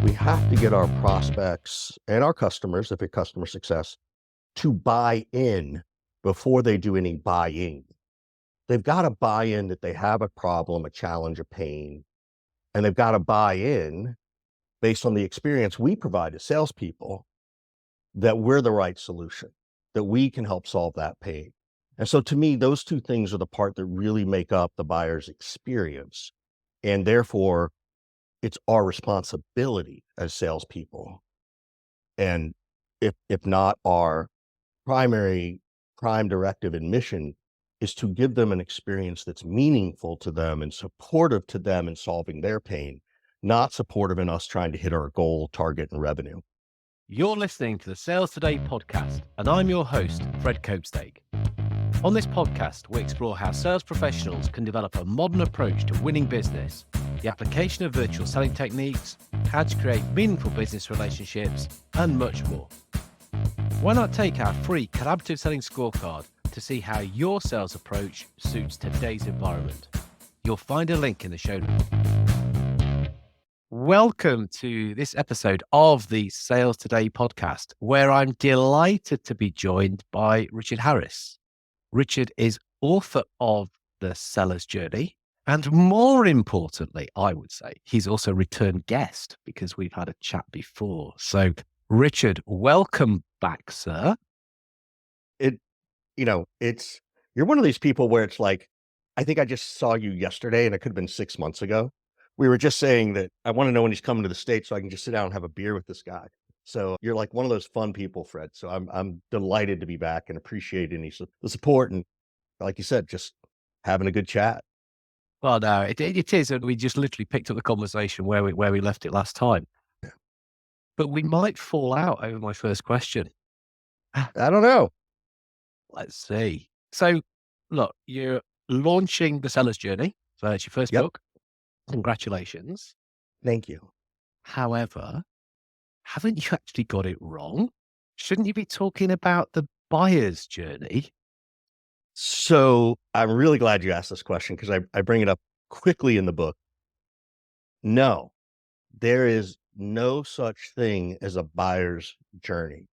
we have to get our prospects and our customers, if it's customer success, to buy in before they do any buying. They've got to buy in that they have a problem, a challenge, a pain, and they've got to buy in based on the experience we provide as salespeople that we're the right solution, that we can help solve that pain. And so to me, those two things are the part that really make up the buyer's experience. And therefore, it's our responsibility as salespeople. And if not our prime directive and mission is to give them an experience that's meaningful to them and supportive to them in solving their pain, not supportive in us trying to hit our goal, target, and revenue. You're listening to the Sales Today podcast, and I'm your host, Fred Copestake. On this podcast, we explore how sales professionals can develop a modern approach to winning business, the application of virtual selling techniques, how to create meaningful business relationships, and much more. Why not take our free collaborative selling scorecard to see how your sales approach suits today's environment? You'll find a link in the show notes. Welcome to this episode of the Sales Today podcast, where I'm delighted to be joined by Richard Harris. Richard is author of The Seller's Journey, and more importantly, I would say, he's also a return guest because we've had a chat before. So, Richard, welcome back, sir. You're one of these people where it's like, I think I just saw you yesterday and it could have been 6 months ago. We were just saying that I want to know when he's coming to the States so I can just sit down and have a beer with this guy. So you're like one of those fun people, Fred. So I'm delighted to be back and appreciate the support. And like you said, just having a good chat. Well, no, it is. And we just literally picked up the conversation where we left it last time. Yeah. But we might fall out over my first question. I don't know. Let's see. So look, you're launching The Seller's Journey. So it's your first book. Congratulations. Thank you. However, haven't you actually got it wrong? Shouldn't you be talking about the buyer's journey? So I'm really glad you asked this question because I bring it up quickly in the book. No, there is no such thing as a buyer's journey,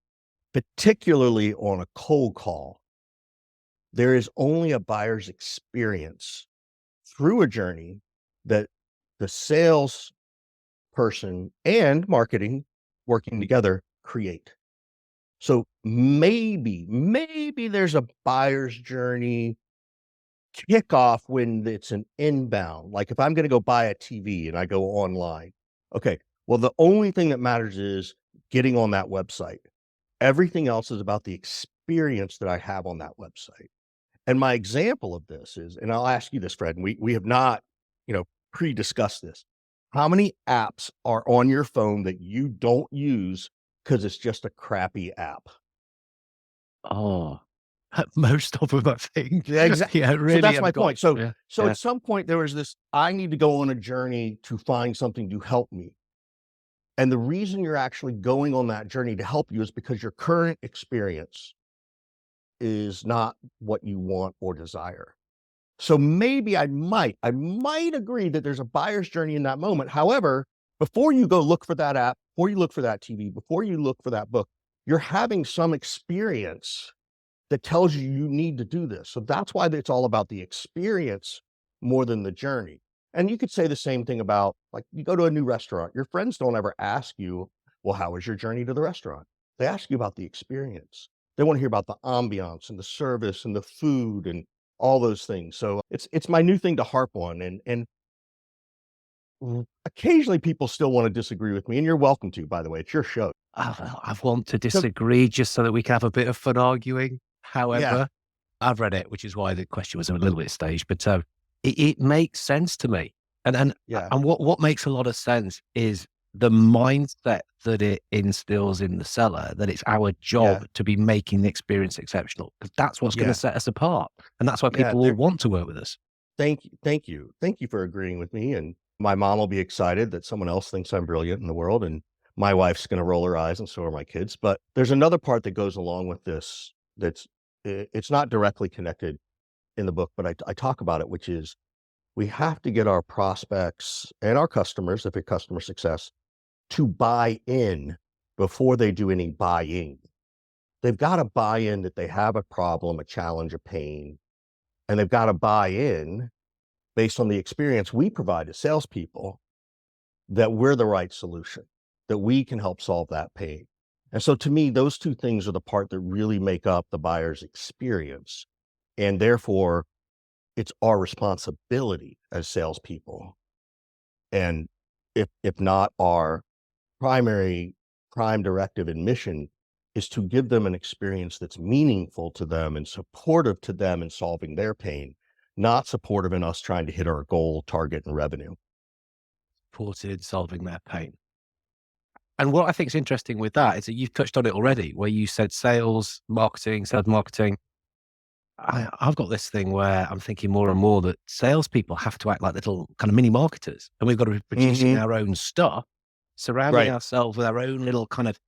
particularly on a cold call. There is only a buyer's experience through a journey that the sales person and marketing working together create. So maybe there's a buyer's journey kickoff when it's an inbound. Like if I'm going to go buy a TV and I go online. Okay, well, the only thing that matters is getting on that website. Everything else is about the experience that I have on that website. And my example of this is, and I'll ask you this, Fred, and we have not, pre-discussed this. How many apps are on your phone that you don't use because it's just a crappy app? Oh, most of them, I think. Yeah, exactly. Yeah, really. So that's my point. So at some point there was this, I need to go on a journey to find something to help me. And the reason you're actually going on that journey to help you is because your current experience is not what you want or desire. So maybe I might agree that there's a buyer's journey in that moment. However, before you go look for that app, before you look for that TV, before you look for that book, you're having some experience that tells you you need to do this. So that's why it's all about the experience more than the journey. And you could say the same thing about, like, you go to a new restaurant. Your friends don't ever ask you, well, how was your journey to the restaurant? They ask you about the experience. They want to hear about the ambiance and the service and the food and all those things. So it's my new thing to harp on. And occasionally people still want to disagree with me, and you're welcome to, by the way, it's your show. I want to disagree just so that we can have a bit of fun arguing. However, I've read it, which is why the question was a little bit staged, but it makes sense to me. And what makes a lot of sense is the mindset that it instills in the seller, that it's our job to be making the experience exceptional, because that's what's going to set us apart. And that's why people will want to work with us. Thank you. Thank you for agreeing with me. And my mom will be excited that someone else thinks I'm brilliant in the world. And my wife's going to roll her eyes, and so are my kids. But there's another part that goes along with this it's not directly connected in the book, but I talk about it, which is we have to get our prospects and our customers, if it's customer success, to buy in before they do any buying. They've got to buy in that they have a problem, a challenge, a pain, and they've got to buy in based on the experience we provide as salespeople that we're the right solution, that we can help solve that pain. And so to me, those two things are the part that really make up the buyer's experience. And therefore, it's our responsibility as salespeople. And if not our prime directive and mission is to give them an experience that's meaningful to them and supportive to them in solving their pain, not supportive in us trying to hit our goal, target, and revenue. Supported solving their pain. And what I think is interesting with that is that you've touched on it already, where you said sales marketing. I've got this thing where I'm thinking more and more that salespeople have to act like little kind of mini marketers, and we've got to be producing our own stuff, surrounding Right. ourselves with our own little kind of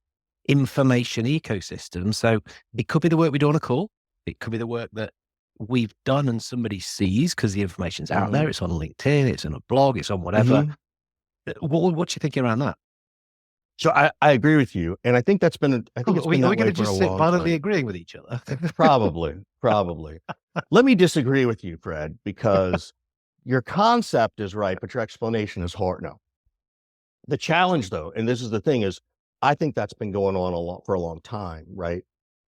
information ecosystem. So it could be the work we do on a call. It could be the work that we've done and somebody sees because the information's out there. It's on LinkedIn, it's on a blog, it's on whatever. What's your thinking around that? So I agree with you, and I think it's been Are that we way going to for a just sit long violently time. agreeing with each other? Probably. Let me disagree with you, Fred, because your concept is right, but your explanation is hard. No. The challenge, though, and this is the thing, is I think that's been going on for a long time, right?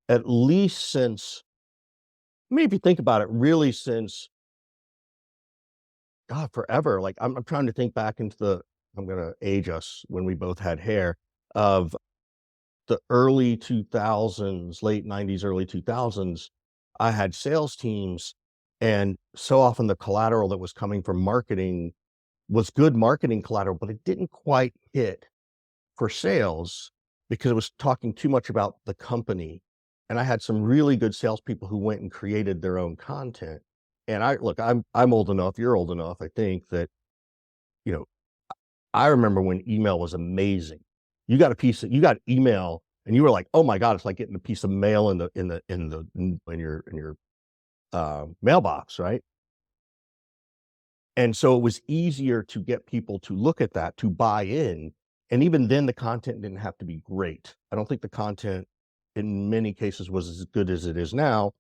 At least since, I mean, if you think about it, really since, God, forever. Like I'm trying to think back into I'm gonna age us when we both had hair, of the early 2000s, late 90s, early 2000s. I had sales teams, and so often the collateral that was coming from marketing was good marketing collateral, but it didn't quite hit for sales because it was talking too much about the company. And I had some really good salespeople who went and created their own content. And I'm old enough, you're old enough, I think, that, you know, I remember when email was amazing. You got email and you were like, "Oh my God, it's like getting a piece of mail in your mailbox," right? And so it was easier to get people to look at that, to buy in. And even then the content didn't have to be great. I don't think the content in many cases was as good as it is now,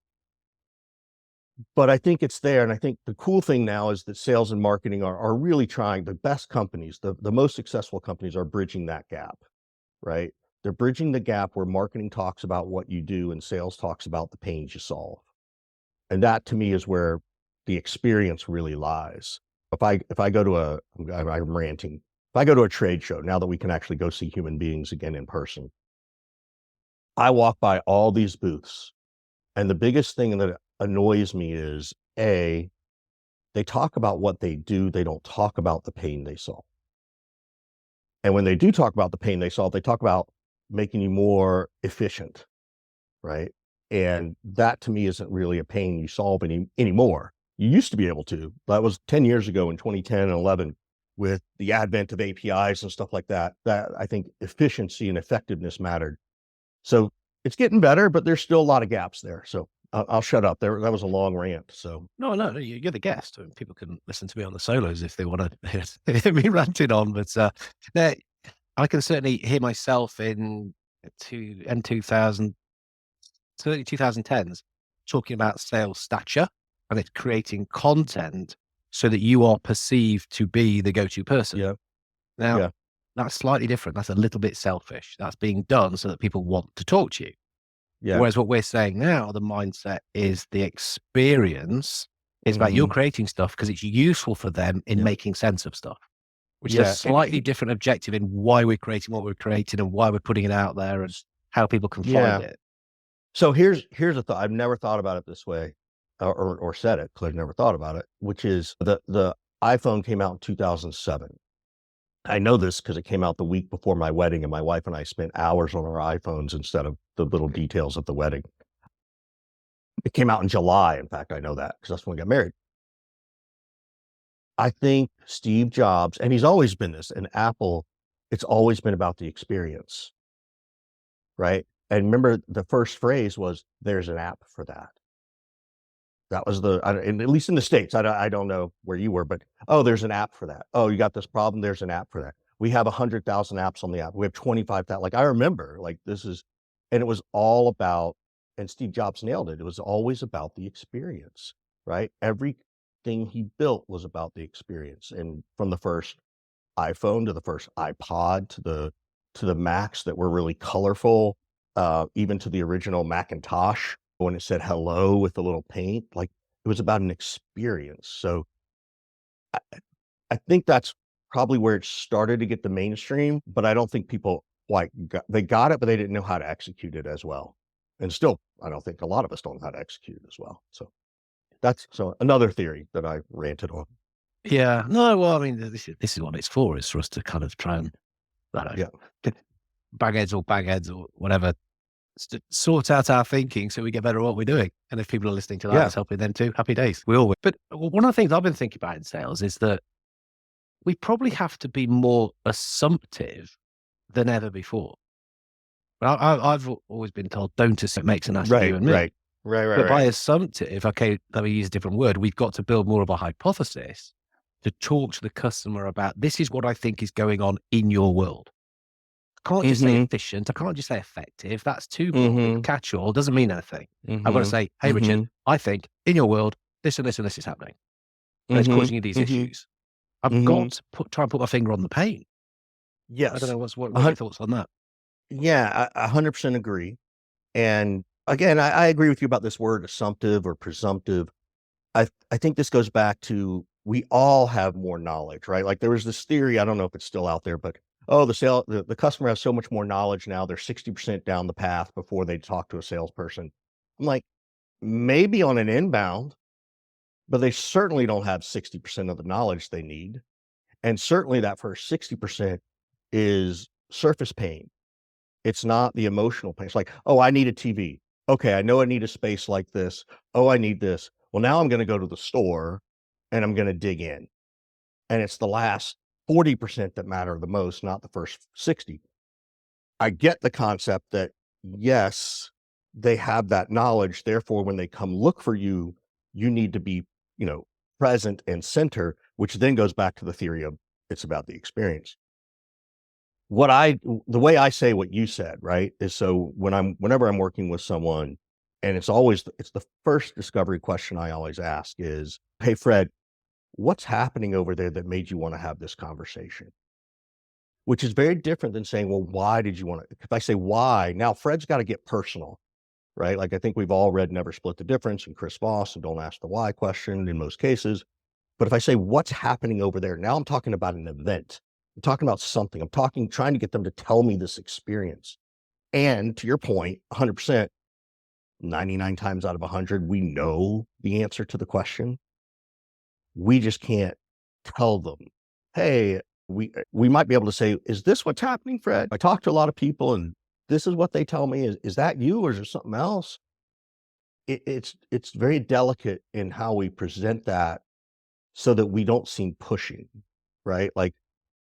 but I think it's there. And I think the cool thing now is that sales and marketing are really trying. The best companies, the most successful companies are bridging that gap, right? They're bridging the gap where marketing talks about what you do and sales talks about the pains you solve. And that to me is where the experience really lies. If I go to I'm ranting. If I go to a trade show, now that we can actually go see human beings again in person, I walk by all these booths, and the biggest thing that annoys me is, A, they talk about what they do, they don't talk about the pain they solve. And when they do talk about the pain they solve, they talk about making you more efficient, right? And that to me isn't really a pain you solve anymore. You used to be able to. That was 10 years ago in 2010 and 11 with the advent of APIs and stuff like that. That I think efficiency and effectiveness mattered. So it's getting better, but there's still a lot of gaps there. So I'll shut up. That was a long rant. So No, you're the guest. People can listen to me on the solos if they want to hear me ranting on. But no, I can certainly hear myself in 2000, 2010s talking about sales stature, and it's creating content so that you are perceived to be the go-to person. yeah, Now, yeah, that's slightly different. That's a little bit selfish. That's being done so that people want to talk to you. yeah. Whereas what we're saying now, the mindset is the experience. It's about you're Mhm. creating stuff because it's useful for them in Yeah, making sense of stuff, which is a yeah. slightly different objective in why we're creating what we're creating and why we're putting it out there and how people can find Yeah. it. So here's a thought. I've never thought about it this way, or said it because I've never thought about it. Which is the iPhone came out in 2007. I know this because it came out the week before my wedding, and my wife and I spent hours on our iPhones instead of the little details of the wedding. It came out in July. In fact, I know that because that's when we got married. I think Steve Jobs, and he's always been this, and Apple, it's always been about the experience, right? And remember, the first phrase was, "There's an app for that." That was and at least in the States, I don't know where you were, but, "Oh, there's an app for that. Oh, you got this problem, there's an app for that." we have 100,000 apps on the app. We have 25,000. Like I remember, and it was all about, and Steve Jobs nailed it. It was always about the experience, right? Everything he built was about the experience. And from the first iPhone to the first iPod to the Macs that were really colorful, even to the original Macintosh when it said hello with the little paint, like it was about an experience. So I, I think that's probably where it started to get the mainstream, but I don't think people they got it, but they didn't know how to execute it as well. And still, I don't think a lot of us don't know how to execute it as well. So that's another theory that I ranted on. Yeah. No, well, I mean, this is what it's for, is for us to kind of try and, I don't know, Yeah. bagheads or whatever, sort out our thinking so we get better at what we're doing. And if people are listening to that, Yeah. it's helping them too. Happy days. We all win. But one of the things I've been thinking about in sales is that we probably have to be more assumptive than ever before. I've always been told, don't assume, it makes an ass of you and me. Right. But by assumptive, okay, let me use a different word. We've got to build more of a hypothesis to talk to the customer about, this is what I think is going on in your world. I can't just say efficient. I can't just say effective. That's too broad, catch-all, doesn't mean anything. I've got to say, hey, Richard, I think in your world, this and this and this is happening. And it's causing you these issues. I've got to try and put my finger on the pain. Yes. I don't know, what are your thoughts on that? Yeah, I 100% agree. And again, I agree with you about this word assumptive or presumptive. I think this goes back to, we all have more knowledge, right? Like there was this theory, I don't know if it's still out there, but the customer has so much more knowledge now, they're 60% down the path before they talk to a salesperson. I'm like, maybe on an inbound, but they certainly don't have 60% of the knowledge they need. And certainly that first 60% is surface pain. It's not the emotional pain. It's like, oh, I need a TV. Okay, I know I need a space like this. Oh, I need this. Well, now I'm going to go to the store and I'm going to dig in. And it's the last 40% that matter the most, not the first 60. I get the concept that, yes, they have that knowledge. Therefore, when they come look for you, you need to be, present and center, which then goes back to the theory of, it's about the experience. The way I say what you said, right, is, so whenever I'm working with someone, and it's the first discovery question I always ask is, hey, Fred, what's happening over there that made you want to have this conversation? Which is very different than saying, well, why did you want to? If I say why, now Fred's got to get personal, right? Like I think we've all read Never Split the Difference and Chris Voss and Don't Ask the Why question in most cases. But if I say what's happening over there, now I'm talking about an event. I'm talking about something. Trying to get them to tell me this experience. And to your point, 100%, 99 times out of 100, we know the answer to the question. We just can't tell them, hey, we might be able to say, is this what's happening, Fred? I talk to a lot of people and this is what they tell me. Is that you, or is there something else? It's very delicate in how we present that so that we don't seem pushing, right? Like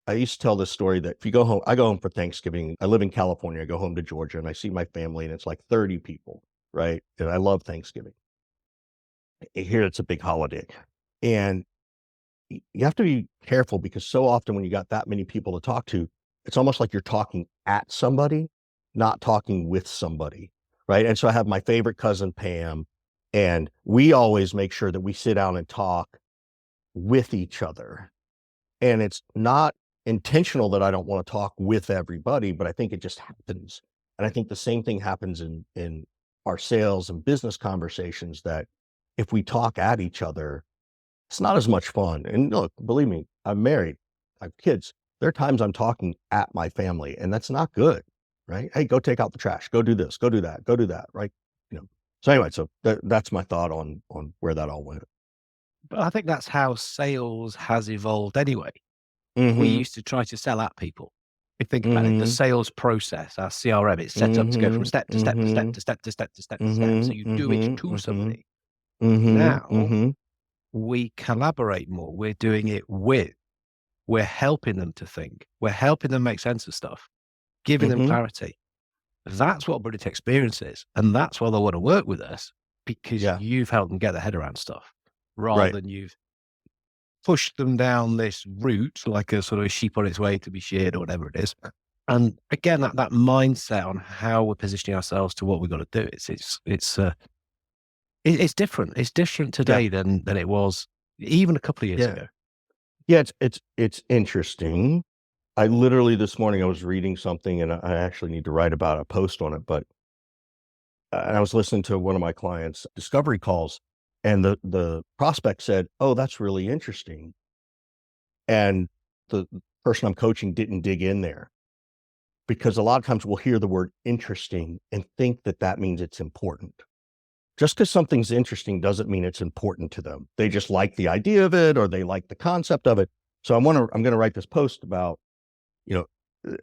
I used to tell this story that if you go home, I go home for Thanksgiving. I live in California. I go home to Georgia and I see my family and it's like 30 people, right? And I love Thanksgiving. Here it's a big holiday. And you have to be careful because so often when you got that many people to talk to, it's almost like you're talking at somebody, not talking with somebody, right? And so I have my favorite cousin, Pam, and we always make sure that we sit down and talk with each other. And it's not intentional that I don't want to talk with everybody, but I think it just happens. And I think the same thing happens in our sales and business conversations, that if we talk at each other, it's not as much fun. And look, believe me, I'm married, I have kids. There are times I'm talking at my family and that's not good, right? Hey, go take out the trash, go do this, go do that, right? So anyway, so that's my thought on where that all went. But I think that's how sales has evolved anyway. We Mhm. used to try to sell at people. If you think about it, the Mhm. sales process, our CRM, it's set up to go from Mhm. step to step to step Mhm. to step to step to step to step. So Mhm. you do it Mhm. to Mhm. somebody. Mhm. Now Mhm. we collaborate more. We're doing it with. We're helping them to think. We're helping them make sense of stuff, giving them Mhm. clarity. That's what Brilliant Experience is. And that's why they want to work with us, because Yeah. you've helped them get their head around stuff rather Right. than you've push them down this route, like a sort of a sheep on its way to be sheared or whatever it is. And again, that mindset on how we're positioning ourselves to what we've got to do, it's different. It's different Yeah. today than it was even a couple of years Yeah. ago. Yeah. It's interesting. I literally this morning I was reading something and I actually need to write about a post on it, but and I was listening to one of my clients' discovery calls, and the prospect said, "Oh, that's really interesting." And the person I'm coaching didn't dig in there because a lot of times we'll hear the word interesting and think that that means it's important. Just because something's interesting doesn't mean it's important to them. They just like the idea of it or they like the concept of it. So I'm going to write this post about, you know,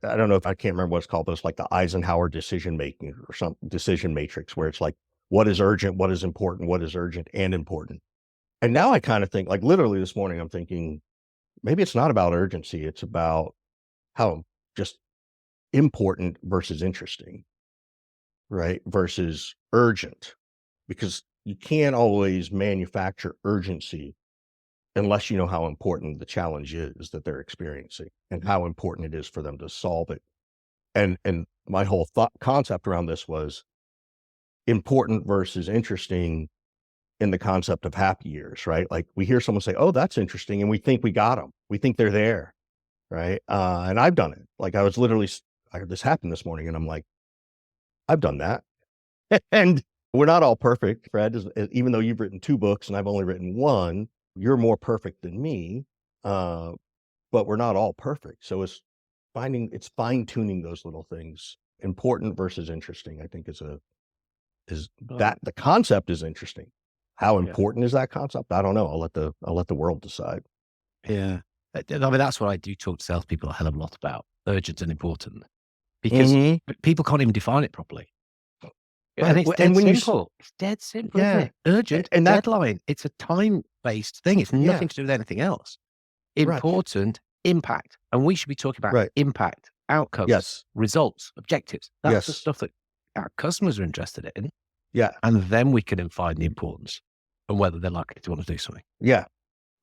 I don't know if I can't remember what it's called, but it's like the Eisenhower decision making or some decision matrix where it's like, what is urgent, what is important, what is urgent and important. And now I kind of think like literally this morning, I'm thinking maybe it's not about urgency. It's about how just important versus interesting, right? Versus urgent, because you can't always manufacture urgency unless you know how important the challenge is that they're experiencing and how important it is for them to solve it. And my whole thought concept around this was important versus interesting in the concept of happy years, right? Like we hear someone say, "Oh, that's interesting," and we think we got them. We think they're there, right? And I've done it. Like I was literally, I heard this happen this morning, and I'm like, I've done that. And we're not all perfect, Fred. Even though you've written 2 books and I've only written 1, you're more perfect than me. Uh, but we're not all perfect. So it's fine tuning those little things. Important versus interesting, I think is that the concept is interesting. How Yeah. important is that concept? I don't know. I'll let the world decide. Yeah. I mean, that's what I do talk to salespeople a hell of a lot about, urgent and important, because Mhm. people can't even define it properly. And Right. it's Well, dead and when you simple. It's dead simple, isn't yeah, it? Urgent, and that deadline. It's a time-based thing. It's yeah, nothing to do with anything else. right, Important, impact. And we should be talking about right. impact, outcomes, Yes, results, objectives. That's the yes, stuff that our customers are interested in. yeah, And then we can define the importance and whether they're likely to want to do something. yeah,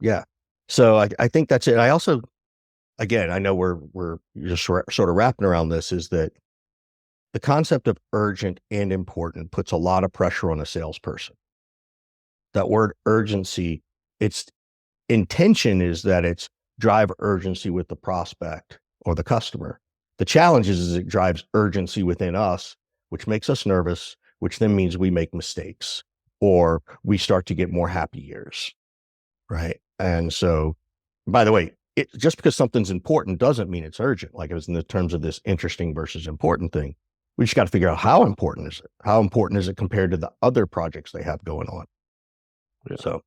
yeah. So I think that's it. I also, again, I know we're just sort of wrapping around this is that the concept of urgent and important puts a lot of pressure on a salesperson. That word urgency, its intention is that it's drive urgency with the prospect or the customer. The challenge is it drives urgency within us, which makes us nervous, which then means we make mistakes or we start to get more happy years, right? And so, by the way, just because something's important doesn't mean it's urgent. Like it was in the terms of this interesting versus important thing. We just got to figure out how important is it? How important is it compared to the other projects they have going on? Yeah. So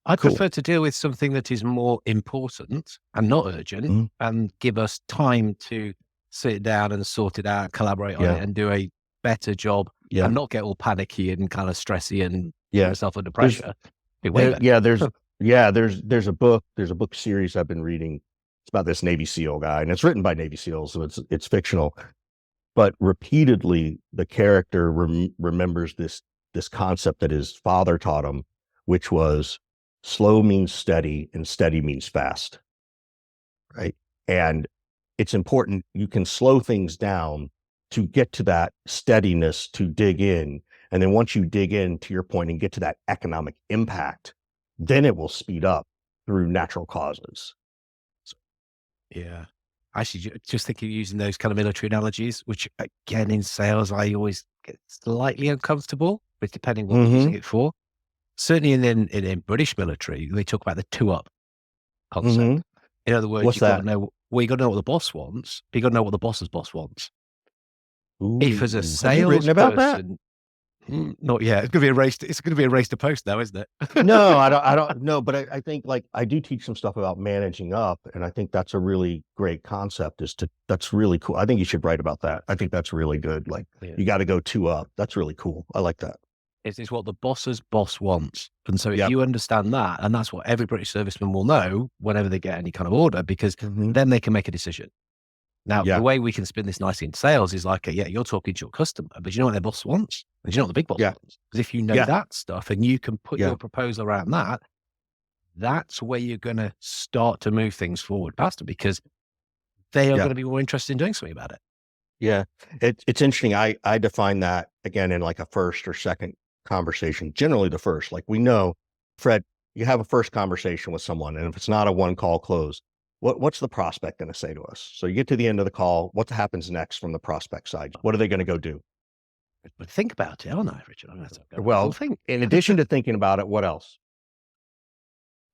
I'd cool. prefer to deal with something that is more important and not urgent Mhm. and give us time to sit down and sort it out, collaborate on Yeah. it and do a better job Yeah. and not get all panicky and kind of stressy and put Yeah. myself under There's pressure. Be way better. yeah, there's a book series I've been reading. It's about this Navy SEAL guy, and it's written by Navy SEALs, so it's fictional. But repeatedly, the character remembers this concept that his father taught him, which was slow means steady and steady means fast, right? And it's important you can slow things down to get to that steadiness to dig in. And then once you dig in, to your point, and get to that economic impact, then it will speed up through natural causes. Yeah. Actually, just thinking using those kind of military analogies, which again in sales, I always get slightly uncomfortable with depending what we're using Mhm, it for. Certainly in British military, they talk about the 2-up concept. mhm. In other words, What's you've got to that? know, well, you've got to know what the boss wants, but you've got to know what the boss's boss wants. If as a Ooh, have you written about that? salesperson, not yet. It's going to be a race. It's going to be a race to post now, isn't No, it? I don't know, but I think like I do teach some stuff about managing up, and I think that's a really great concept that's really cool. I think you should write about that. I think that's really good. Like Yeah. you got to go 2 up. That's really cool. I like that. It's what the boss's boss wants. And so if Yep. you understand that, and that's what every British serviceman will know whenever they get any kind of order, because Mhm. then they can make a decision. Now, the Yeah. way we can spin this nicely in sales is like, yeah, you're talking to your customer, but you know what their boss wants? And you know what the big boss Yeah. wants? Because if you know Yeah. that stuff and you can put Yeah. your proposal around that, that's where you're going to start to move things forward faster, because they are Yeah. going to be more interested in doing something about it. Yeah. It's interesting. I define that again in like a first or second conversation, generally the first. Like we know, Fred, you have a first conversation with someone, and if it's not a one call close, what's the prospect going to say to us? So you get to the end of the call, what happens next from the prospect side? What are they going to go do? But think about it, aren't I, Richard? I'm going to go Well, well, think. in addition to thinking about it, what else?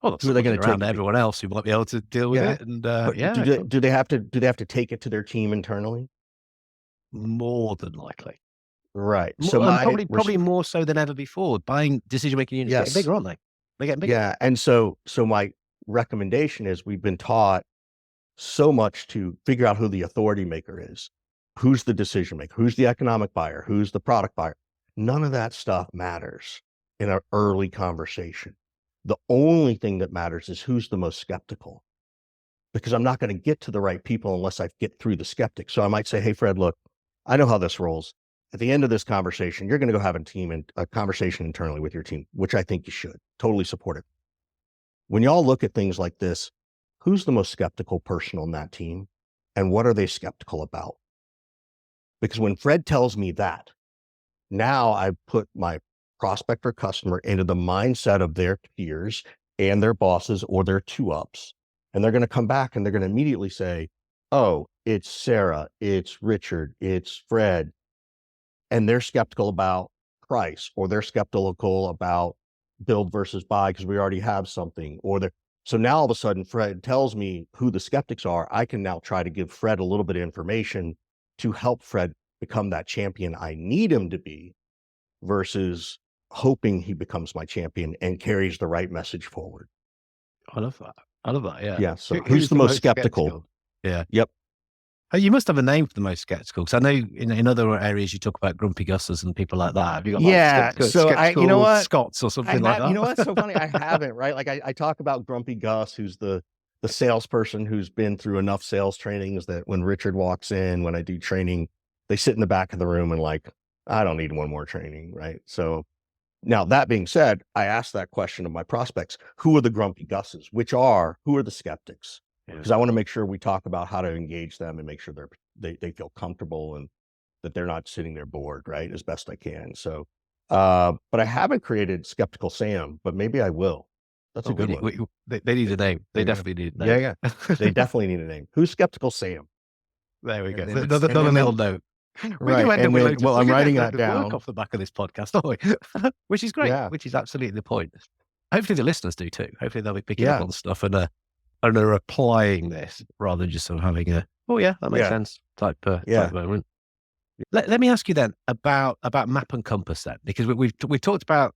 Well, that's Who are they looking going to take around it at to? everyone else who might be able to deal with Yeah. it. And But yeah, do they have to take it to their team internally? more than likely. Right. So And my probably more so than ever before. Buying decision-making units getting yes. bigger, aren't they? They're getting bigger. Yeah. And so my recommendation is we've been taught so much to figure out who the authority maker is, who's the decision maker, who's the economic buyer, who's the product buyer. None of that stuff matters in an early conversation. The only thing that matters is who's the most skeptical, because I'm not going to get to the right people unless I get through the skeptic. So I might say, hey, Fred, look, I know how this rolls. At the end of this conversation, you're going to go have a conversation internally with your team, which I think you should. Totally support it. When y'all look at things like this, who's the most skeptical person on that team? And what are they skeptical about? Because when Fred tells me that, now I put my prospect or customer into the mindset of their peers and their bosses or their two-ups. And they're going to come back and they're going to immediately say, oh, it's Sarah, it's Richard, it's Fred. And they're skeptical about price, or they're skeptical about build versus buy because we already have something, or they're so now all of a sudden Fred tells me who the skeptics are. I can now try to give Fred a little bit of information to help Fred become that champion I need him to be, versus hoping he becomes my champion and carries the right message forward. I love that. I love that. Yeah. Yeah. So who's the most skeptical? Yeah. Yep. Oh, you must have a name for the most skeptical, because I know in other areas you talk about grumpy Gusses and people like that. Have you got like Yeah. So skeptical you know what? Scots or something like that? You know what's so funny? I haven't, right? Like I talk about Grumpy Gus, who's the salesperson who's been through enough sales trainings that when Richard walks in, when I do training, they sit in the back of the room and like, I don't need one more training, right? So now that being said, I ask that question of my prospects: who are the Grumpy Gusses? Who are the skeptics? Yeah. Because I want to make sure we talk about how to engage them and make sure they feel comfortable and that they're not sitting there bored, right? As best I can. So, but I haven't created Skeptical Sam, but maybe I will. That's a good one. They need a name. They definitely need a name. Yeah. They definitely need a name. Who's Skeptical Sam? There we go. And then Another little note. Right. And then, well, I'm writing that down. Work off the back of this podcast, aren't we? Which is great. Yeah. Which is absolutely the point. Hopefully the listeners do too. Hopefully they'll be picking Yeah. up on stuff and are applying this rather than just sort of having a, oh yeah, that makes Yeah. sense type Yeah. moment. Let me ask you then about map and compass then, because we've talked about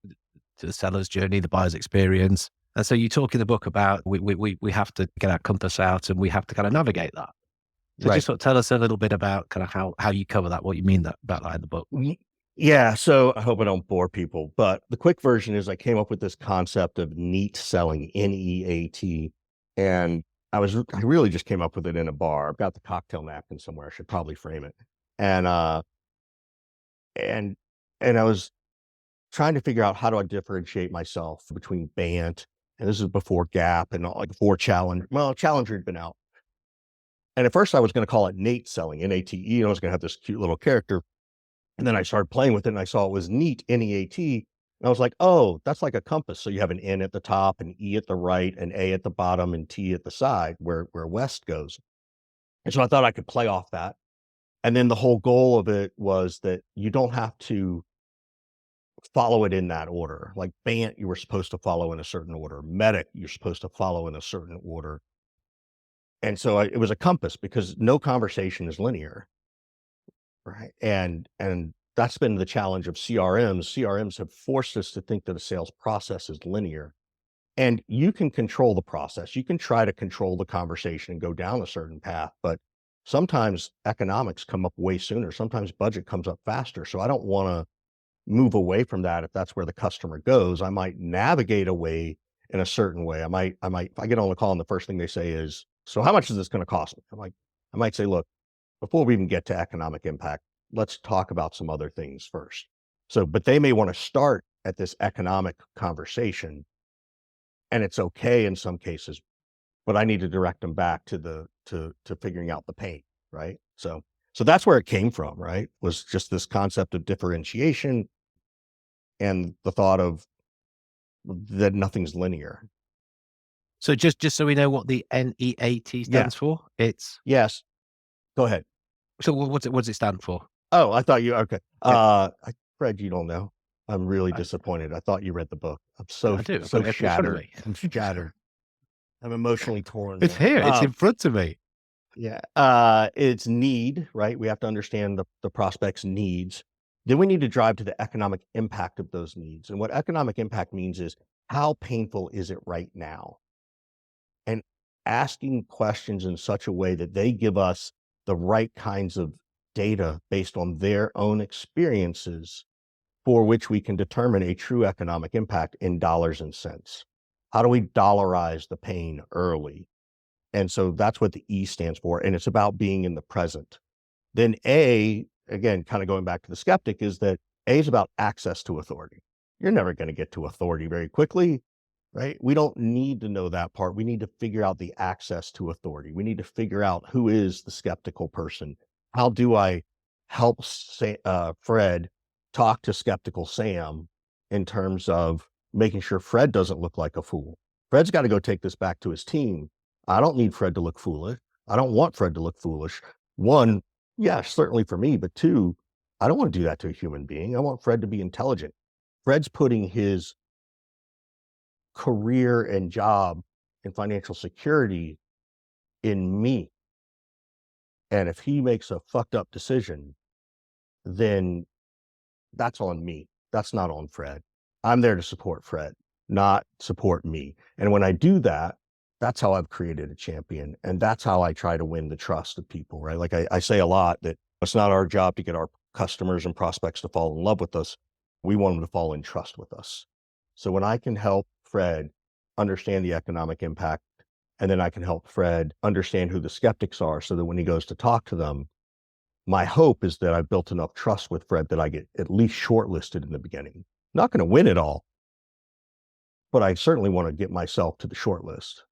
the seller's journey, the buyer's experience, and so you talk in the book about we have to get our compass out and we have to kind of navigate that. So Right. just sort of tell us a little bit about kind of how you cover that, what you mean about that in the book. Yeah. So I hope I don't bore people, but the quick version is I came up with this concept of neat selling, NEAT. And I really just came up with it in a bar. I've got the cocktail napkin somewhere. I should probably frame it. And I was trying to figure out how do I differentiate myself between Bant, and this is before Gap and like before Challenger. Well, Challenger had been out. And at first I was going to call it Nate selling, Nate, and I was going to have this cute little character. And then I started playing with it and I saw it was neat, NEAT. And I was like, oh, that's like a compass. So you have an N at the top, an E at the right, an A at the bottom, and T at the side where west goes. And so I thought I could play off that. And then the whole goal of it was that you don't have to follow it in that order. Like Bant, you were supposed to follow in a certain order. Medic, you're supposed to follow in a certain order. And so it was a compass because no conversation is linear. Right. And that's been the challenge of CRMs. CRMs have forced us to think that a sales process is linear. And you can control the process. You can try to control the conversation and go down a certain path, but sometimes economics come up way sooner. Sometimes budget comes up faster. So I don't want to move away from that if that's where the customer goes. I might navigate away in a certain way. I might, if I get on the call and the first thing they say is, so how much is this going to cost me? I might say, look, before we even get to economic impact, let's talk about some other things first. So, but they may want to start at this economic conversation. and it's okay in some cases, but I need to direct them back to to figuring out the pain, right? So that's where it came from, right? Was just this concept of differentiation and the thought of that nothing's linear. So just so we know what the NEAT Yeah. stands for, it's Yes. Go ahead. so what does it stand for? Oh, I thought you okay. Yeah, Fred, you don't know. I'm really I, disappointed. I thought you read the book. I'm I do. I've got so it open in front of shattered. me. I'm shattered. I'm emotionally torn It's now. here. It's in front of me. Yeah. It's need, right? We have to understand the prospect's needs. Then we need to drive to the economic impact of those needs. And what economic impact means is how painful is it right now? And asking questions in such a way that they give us the right kinds of data based on their own experiences for which we can determine a true economic impact in dollars and cents. How do we dollarize the pain early? And so that's what the E stands for. And it's about being in the present. Then A, again, kind of going back to the skeptic, is that A is about access to authority. You're never going to get to authority very quickly, right? We don't need to know that part. We need to figure out the access to authority. We need to figure out who is the skeptical person. How do I help Fred talk to skeptical Sam in terms of making sure Fred doesn't look like a fool? Fred's got to go take this back to his team. I don't need Fred to look foolish. I don't want Fred to look foolish. One, yeah, certainly for me, but two, I don't want to do that to a human being. I want Fred to be intelligent. Fred's putting his career and job and financial security in me. And if he makes a fucked up decision, then that's on me. That's not on Fred. I'm there to support Fred, not support me. And when I do that, that's how I've created a champion. And that's how I try to win the trust of people, right? Like I say a lot that it's not our job to get our customers and prospects to fall in love with us. We want them to fall in trust with us. So when I can help Fred understand the economic impact, and then I can help Fred understand who the skeptics are so that when he goes to talk to them, my hope is that I've built enough trust with Fred that I get at least shortlisted in the beginning. Not going to win it all, but I certainly want to get myself to the short list.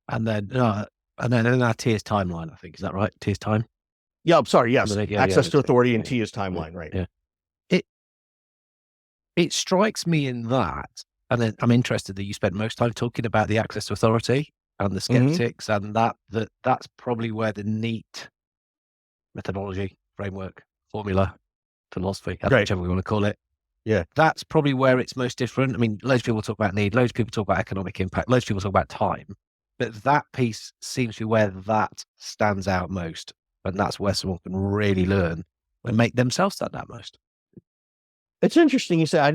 And then in our tiers timeline, I think, is that right? Tiers time? Yeah, I'm sorry. Yes. Yeah, Access to authority and yeah, T is timeline, right? yeah. It it strikes me in that, and then I'm interested that you spent most time talking about the access to authority and the Hmm. skeptics, and that's probably where the neat methodology, framework, formula, philosophy, Right. whichever we want to call it. Yeah. That's probably where it's most different. I mean, loads of people talk about need, loads of people talk about economic impact, loads of people talk about time, but that piece seems to be where that stands out most, and that's where someone can really learn and make themselves stand out most. It's interesting. You say, I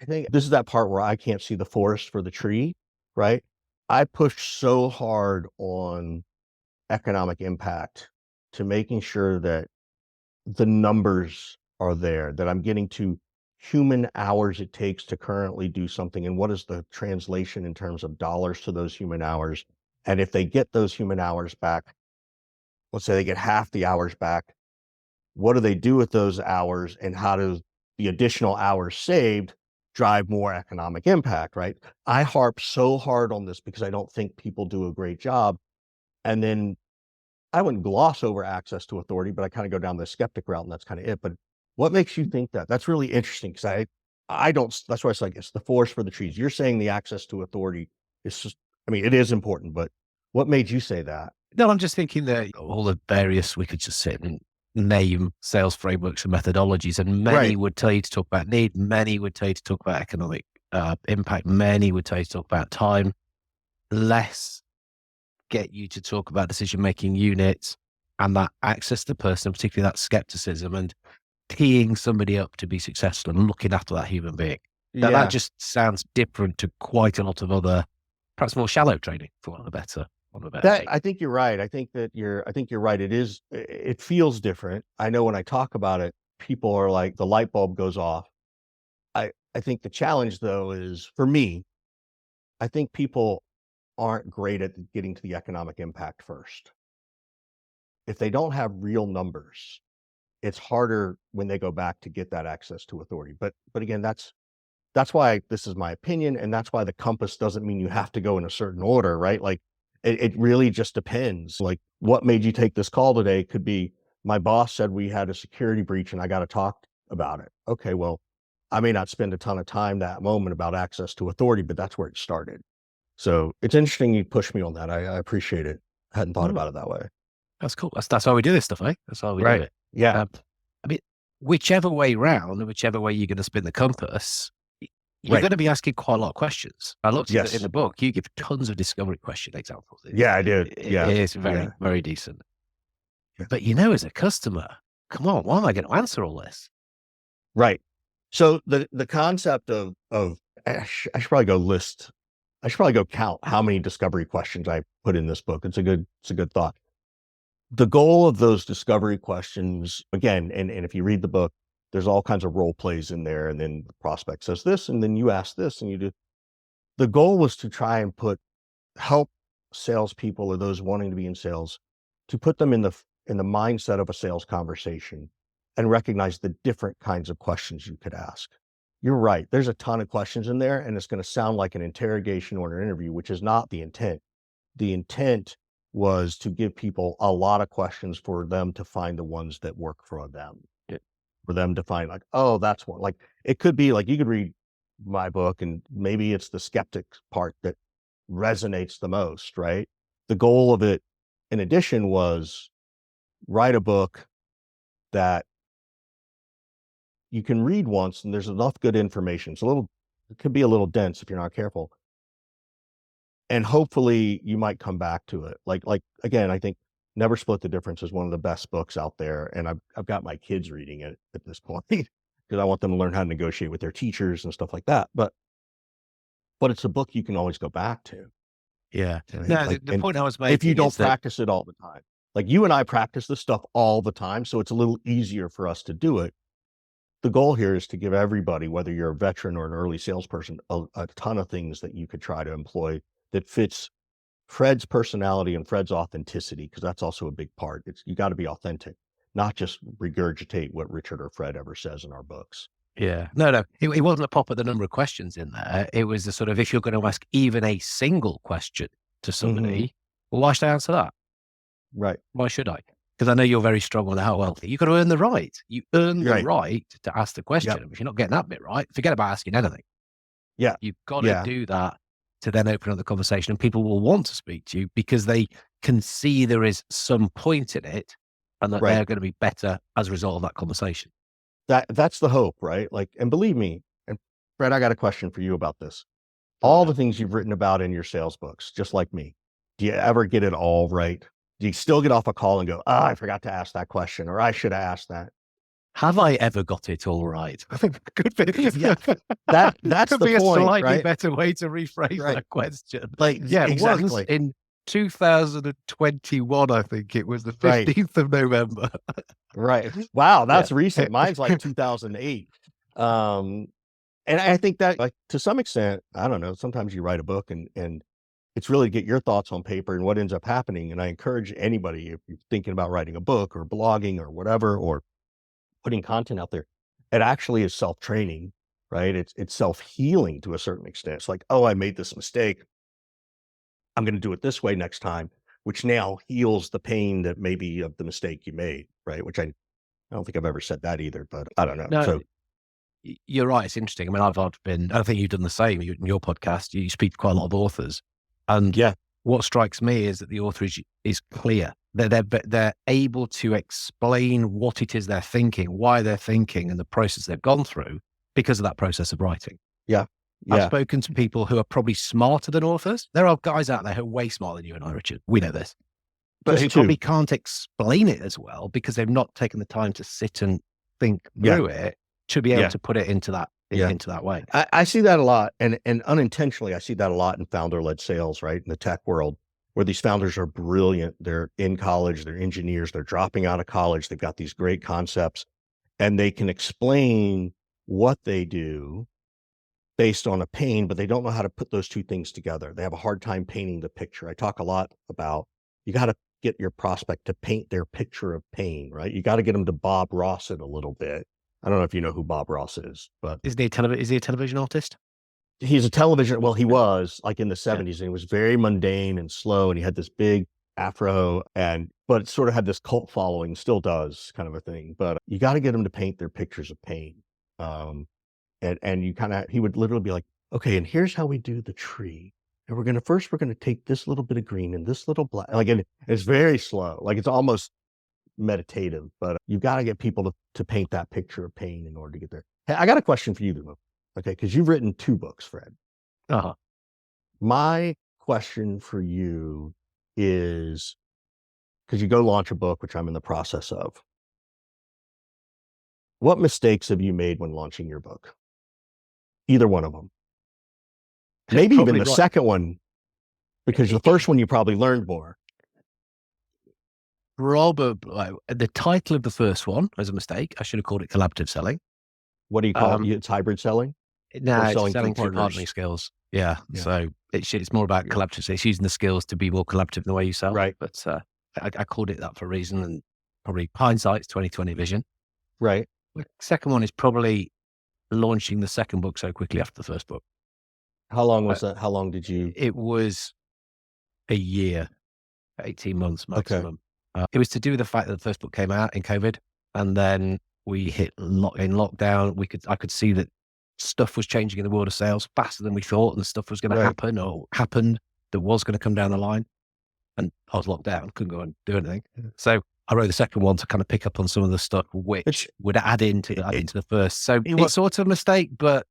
think this is that part where I can't see the forest for the tree, right? I push so hard on economic impact to making sure that the numbers are there, that I'm getting to human hours it takes to currently do something, and what is the translation in terms of dollars to those human hours. And if they get those human hours back, let's say they get half the hours back, what do they do with those hours, and how does the additional hours saved drive more economic impact, right? I harp so hard on this because I don't think people do a great job. And then I wouldn't gloss over access to authority, but I kind of go down the skeptic route, and that's kind of it. But what makes you think that? That's really interesting because I don't. That's why it's like it's the forest for the trees. You're saying the access to authority is just. I mean, it is important, but what made you say that? No, I'm just thinking that all the various, we could just sit and name sales frameworks and methodologies, and many Right. would tell you to talk about need, many would tell you to talk about economic impact, many would tell you to talk about time, less get you to talk about decision making units and that access to the person, particularly that skepticism and teeing somebody up to be successful and looking after that human being. That Yeah. just sounds different to quite a lot of other, perhaps more shallow training, for want of a better That thing. I think you're right. I think you're right. It feels different. I know when I talk about it, people are like the light bulb goes off. I think the challenge though is for me, I think people aren't great at getting to the economic impact first. If they don't have real numbers, it's harder when they go back to get that access to authority. But again, that's why this is my opinion, and that's why the compass doesn't mean you have to go in a certain order, right? Like it really just depends. Like what made you take this call today could be my boss said we had a security breach and I got to talk about it. Okay, well, I may not spend a ton of time that moment about access to authority, but that's where it started. So it's interesting you pushed me on that. I appreciate it. I hadn't thought Mm, about it that way. that's cool. That's why we do this stuff, eh? That's why we do Right. it. Yeah. I mean, whichever way round, whichever way you're going to spin the compass, you're Right. going to be asking quite a lot of questions. I looked at it in Yes. the book. You give tons of discovery question examples. Yeah, I did. Yeah. It is very, Yeah. very decent. Yeah. But as a customer, come on, why am I going to answer all this? Right. So the concept of I should probably go list. I should probably go count how many discovery questions I put in this book. It's a good thought. The goal of those discovery questions, again, and if you read the book, there's all kinds of role plays in there, and then the prospect says this, and then you ask this, and you do. The goal was to try and help salespeople or those wanting to be in sales to put them in the mindset of a sales conversation and recognize the different kinds of questions you could ask. You're right. There's a ton of questions in there, and it's going to sound like an interrogation or an interview, which is not the intent. The intent was to give people a lot of questions for them to find the ones that work for them. For them to find like, oh, that's one. Like it could be like you could read my book and maybe it's the skeptic part that resonates the most, right? The goal of it, in addition, was write a book that you can read once and there's enough good information. It could be a little dense if you're not careful. And hopefully you might come back to it. Like again, I think Never Split the Difference is one of the best books out there. And I've got my kids reading it at this point because I want them to learn how to negotiate with their teachers and stuff like that. But it's a book you can always go back to. Yeah. Right? No, Like, the and point I was if you making don't is that, practice it all the time, like you and I practice this stuff all the time, so it's a little easier for us to do it. The goal here is to give everybody, whether you're a veteran or an early salesperson, a ton of things that you could try to employ that fits Fred's personality and Fred's authenticity, because that's also a big part. You got to be authentic, not just regurgitate what Richard or Fred ever says in our books. yeah, no, it wasn't a pop at the number of questions in there. It was the sort of, if you're going to ask even a single question to somebody, well, why should I answer that? Right. Why should I? Because I know you're very strong on how wealthy. You've got to earn the right. You earn the right to ask the question. Yep. If you're not getting that bit right, forget about asking anything. Yeah. You've got to do that to then open up the conversation, and people will want to speak to you because they can see there is some point in it and that they're going to be better as a result of that conversation. That's the hope, right? Like, and believe me, and Fred, I got a question for you about this. All the things you've written about in your sales books, just like me, do you ever get it all right? Do you still get off a call and go, oh, I forgot to ask that question, or I should have asked that? Have I ever got it all right? I think could be. Yeah, that's could the be a point, slightly right? better way to rephrase that question. Like, Yeah, exactly. once in 2021, I think it was the 15th of November. Right. Wow, that's recent. Mine's like 2008. And I think that, like, to some extent, I don't know, sometimes you write a book and it's really to get your thoughts on paper and what ends up happening. And I encourage anybody, if you're thinking about writing a book or blogging or whatever, or putting content out there, it actually is self-training, right? It's self-healing to a certain extent. It's like, oh, I made this mistake. I'm going to do it this way next time, which now heals the pain that maybe of the mistake you made, right? Which I don't think I've ever said that either, but I don't know. No, So you're right. It's interesting. I mean, I think you've done the same in your podcast. You speak to quite a lot of authors. And what strikes me is that the author is clear. They're able to explain what it is they're thinking, why they're thinking, and the process they've gone through because of that process of writing. Yeah. I've spoken to people who are probably smarter than authors. There are guys out there who are way smarter than you and I, Richard. We know this. But who probably can't explain it as well because they've not taken the time to sit and think through it to be able to put it into that into that way. I see that a lot, and unintentionally, I see that a lot in founder-led sales, right? In the tech world, where these founders are brilliant. They're in college, they're engineers, they're dropping out of college. They've got these great concepts, and they can explain what they do based on a pain, but they don't know how to put those two things together. They have a hard time painting the picture. I talk a lot about, you got to get your prospect to paint their picture of pain, right? You got to get them to Bob Ross it a little bit. I don't know if you know who Bob Ross is, but Is he a television artist? he's a television. Well, he was like in the Yeah. 70s, and he was very mundane and slow, and he had this big afro, but it sort of had this cult following, still does, kind of a thing. But you got to get him to paint their pictures of pain. And you kind of, he would literally be like, okay, and here's how we do the tree. And we're gonna take this little bit of green and this little black. Like, and it's very slow. Like, it's almost meditative, but you've got to get people to paint that picture of pain in order to get there. Hey, I got a question for you, though. Okay, because you've written 2 books, Fred. Uh-huh. My question for you is, because you go launch a book, which I'm in the process of, what mistakes have you made when launching your book? Either one of them. Maybe even Probably the right. second one, because the first one you probably learned more. Probably the title of the first one was a mistake. I should have called it collaborative selling. What do you call it? It's hybrid selling? No, Or it's selling selling through through partners? partnering skills. Yeah. Yeah. So it's more about Yeah. collaborative. It's using the skills to be more collaborative in the way you sell. Right. But I called it that for a reason, and probably hindsight's 20/20 vision. Right. The second one is probably launching the second book so quickly after the first book. How long was that? How long did you? It was a year, 18 months Okay. maximum. It was to do with the fact that the first book came out in COVID, and then we hit in lockdown. I could see that stuff was changing in the world of sales faster than we thought, and stuff was going to Right. happen or happened that was going to come down the line. And I was locked down, couldn't go and do anything. So I wrote the second one to kind of pick up on some of the stuff which would add into the first. So it's sort of a mistake, but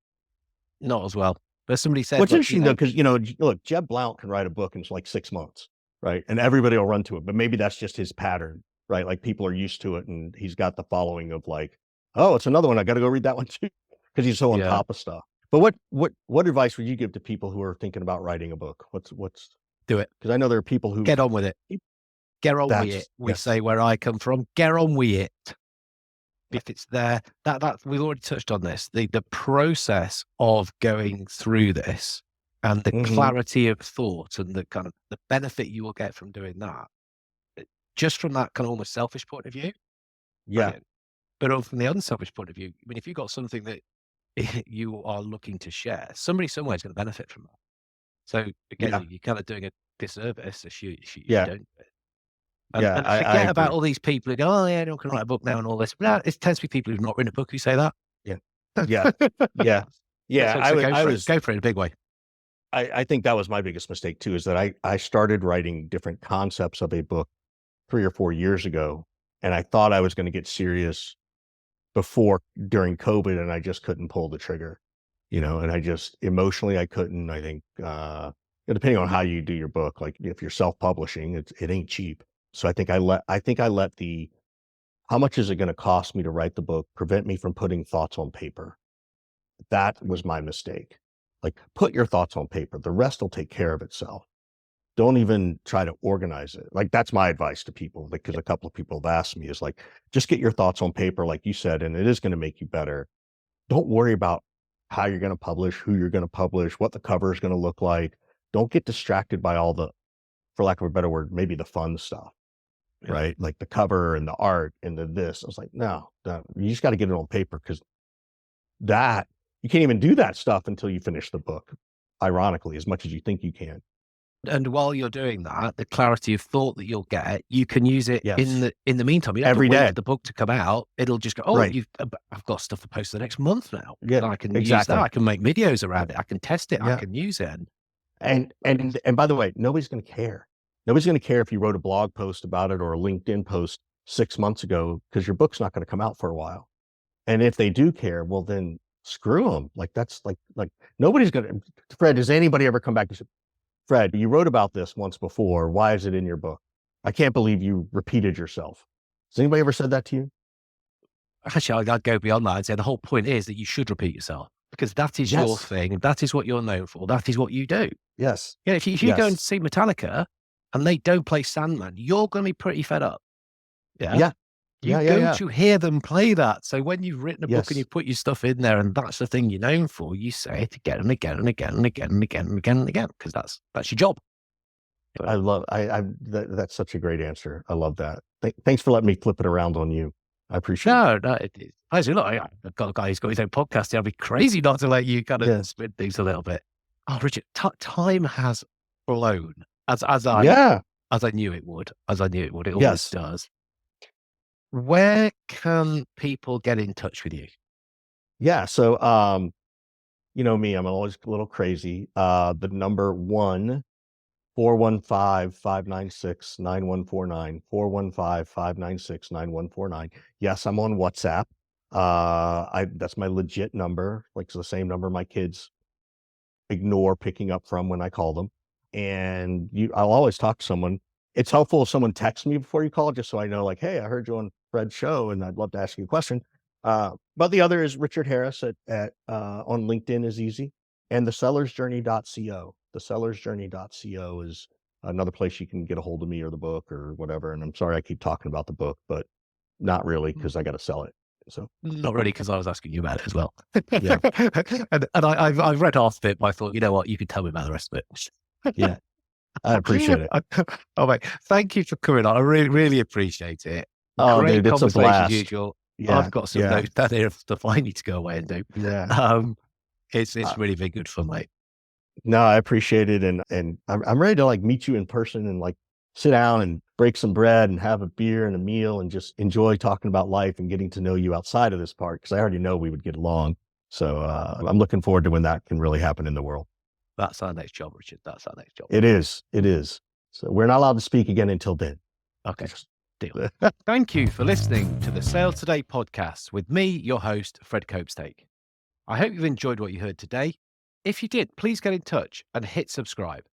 not as well. But somebody said, What's interesting though, because look, Jeb Blount can write a book in like 6 months, right? And everybody will run to it, but maybe that's just his pattern, right? Like, people are used to it, and he's got the following of like, oh, it's another one. I got to go read that one too, because he's so on top of stuff. But what advice would you give to people who are thinking about writing a book? What's do it? Because I know there are people who get on with it. Get on with it. We say where I come from. Get on with it. If it's there, that we've already touched on this. The process of going through this and the clarity of thought and the kind of the benefit you will get from doing that, just from that kind of almost selfish point of view. Yeah. Brilliant. But from the unselfish point of view, I mean, if you've got something that you are looking to share, somebody somewhere is going to benefit from that. So again, you're kind of doing a disservice if you don't do it. And forget about all these people who go, oh yeah, I don't can write a book now and all this. But it tends to be people who've not written a book who say that. Yeah. Go for it in a big way. I think that was my biggest mistake too, is that I started writing different concepts of a book 3 or 4 years ago, and I thought I was going to get serious during COVID, and I just couldn't pull the trigger, and I just emotionally, I couldn't. I think, depending on how you do your book, like if you're self-publishing, it ain't cheap. So I think I let the, how much is it going to cost me to write the book, prevent me from putting thoughts on paper. That was my mistake. Like, put your thoughts on paper. The rest will take care of itself. Don't even try to organize it. Like, that's my advice to people, because a couple of people have asked me, is like, just get your thoughts on paper, like you said, and it is going to make you better. Don't worry about how you're going to publish, who you're going to publish, what the cover is going to look like. Don't get distracted by all the, for lack of a better word, maybe the fun stuff, right? Like the cover and the art and this. I was like, no, you just got to get it on paper, because you can't even do that stuff until you finish the book, ironically, as much as you think you can. And while you're doing that, the clarity of thought that you'll get, you can use it in the meantime. You don't every have to wait day for the book to come out. It'll just go, I've got stuff to post the next month now. Yeah, I can use that. I can make videos around it. I can test it. I can use it. And by the way, nobody's going to care. Nobody's going to care if you wrote a blog post about it or a LinkedIn post 6 months ago, because your book's not going to come out for a while. And if they do care, well, then screw them. Like, that's like nobody's going to. Fred, does anybody ever come back and say, Fred, you wrote about this once before. Why is it in your book? I can't believe you repeated yourself. Has anybody ever said that to you? Actually, I'd go beyond that and say the whole point is that you should repeat yourself, because that is your thing. That is what you're known for. That is what you do. Yes. Yeah. If you go and see Metallica and they don't play Sandman, you're going to be pretty fed up. Yeah. You're going to hear them play that. So when you've written a book and you put your stuff in there, and that's the thing you're known for, you say it again and again and again and again and again and again and again, because that's your job. That's such a great answer. I love that. Thanks for letting me flip it around on you. I appreciate it. No, it's look, I've got a guy who's got his own podcast here. I'd be crazy not to let you kind of Yeah. spin things a little bit. Oh, Richard, time has flown Yeah. as I knew it would, as I knew it would. It always Yes. does. Where can people get in touch with you? Yeah. So, you know me, I'm always a little crazy. The number 1-415-596-9149, 415-596-9149. Yes, I'm on WhatsApp. That's my legit number. Like, it's the same number my kids ignore picking up from when I call them. And I'll always talk to someone. It's helpful if someone texts me before you call, just so I know, like, hey, I heard you on Fred's show and I'd love to ask you a question. But the other is Richard Harris at on LinkedIn is easy. And thesellersjourney.co. Thesellersjourney.co is another place you can get a hold of me or the book or whatever. And I'm sorry I keep talking about the book, but not really, because I got to sell it. So Not really, because I was asking you about it as well. yeah, and I've read half of it, but I thought, you know what, you could tell me about the rest of it. yeah, I appreciate it. Oh, mate, thank you for coming on. I really, really appreciate it. Oh, Great dude, it's a conversation as blast. usual. Yeah, I've got some yeah, notes down here of stuff I need to go away and do. yeah. It's Uh, really been good fun, mate. no, I appreciate it, and I'm ready to, like, meet you in person and, like, sit down and break some bread and have a beer and a meal and just enjoy talking about life and getting to know you outside of this part, because I already know we would get along. So, I'm looking forward to when that can really happen in the world. That's our next job, Richard. That's our next job. It is, it is. So we're not allowed to speak again until then. Okay, deal. Thank you for listening to the Sales Today podcast with me, your host, Fred Copestake. I hope you've enjoyed what you heard today. If you did, please get in touch and hit subscribe.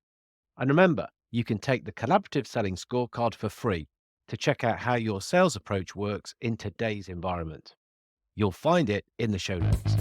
And remember, you can take the collaborative selling scorecard for free to check out how your sales approach works in today's environment. You'll find it in the show notes.